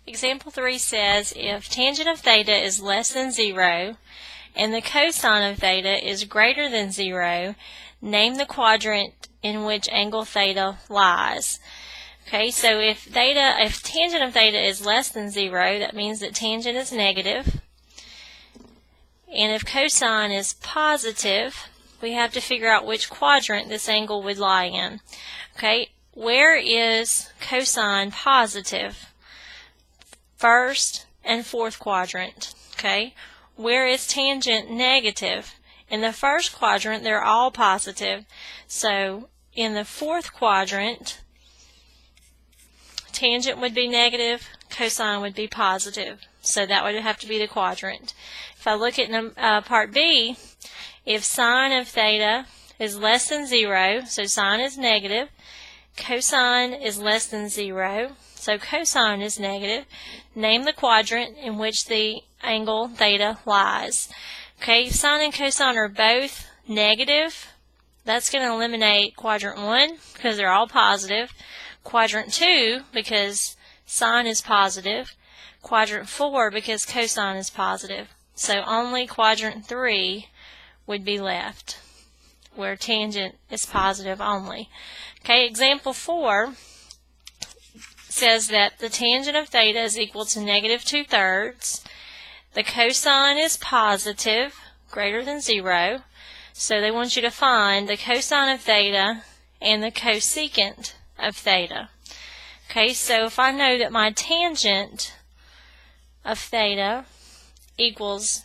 Example 3 says if tangent of theta is less than 0 and the cosine of theta is greater than 0, name the quadrant in which angle theta lies. Okay, so if tangent of theta is less than 0, that means that tangent is negative. And if cosine is positive, we have to figure out which quadrant this angle would lie in. Okay, where is cosine positive? First and fourth quadrant. Okay, where is tangent negative? In the first quadrant, they're all positive. So in the fourth quadrant, tangent would be negative, cosine would be positive. So that would have to be the quadrant. If I look at part B, if sine of theta is less than 0, so sine is negative, cosine is less than 0, so cosine is negative, name the quadrant in which the angle theta lies. Okay, sine and cosine are both negative. That's going to eliminate quadrant 1 because they're all positive. Quadrant 2 because sine is positive. Quadrant 4 because cosine is positive. So only quadrant 3 would be left where tangent is positive only. Okay, example 4 says that the tangent of theta is equal to negative 2/3. The cosine is positive, greater than 0. So they want you to find the cosine of theta and the cosecant of theta. Okay, so if I know that my tangent of theta equals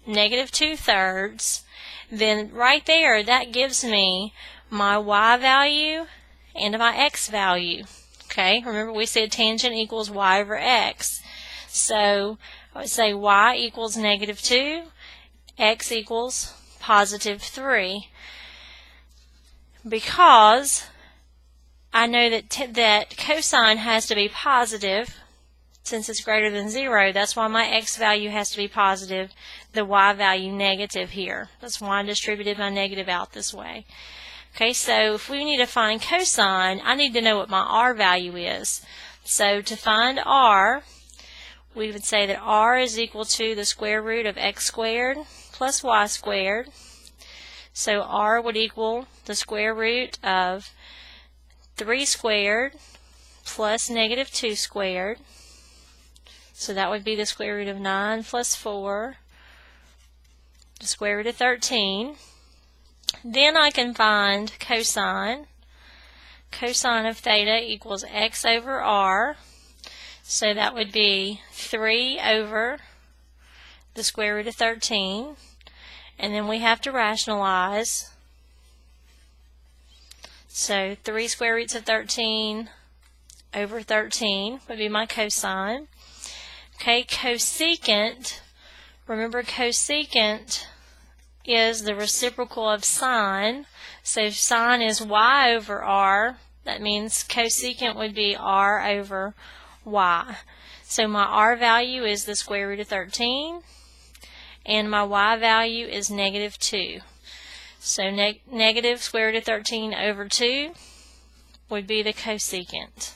negative 2/3, then right there that gives me my y value and my x value. Okay, remember we said tangent equals y over x. So I would say y equals negative 2, x equals positive 3. Because I know that cosine has to be positive, since it's greater than 0, that's why my x value has to be positive, the y value negative here. That's why I distributed my negative out this way. Okay, so if we need to find cosine, I need to know what my r value is. So to find r, we would say that r is equal to the square root of x squared plus y squared. So r would equal the square root of 3 squared plus negative 2 squared. So that would be the square root of 9 plus 4, the square root of 13. Then I can find cosine. Cosine of theta equals x over r. So that would be 3 over the square root of 13. And then we have to rationalize. So 3 square roots of 13 over 13 would be my cosine. Okay, cosecant. Remember, cosecant is the reciprocal of sine. So sine is y over r. That means cosecant would be r over y. So my r value is the square root of 13, and my y value is negative 2. So negative square root of 13 over 2 would be the cosecant.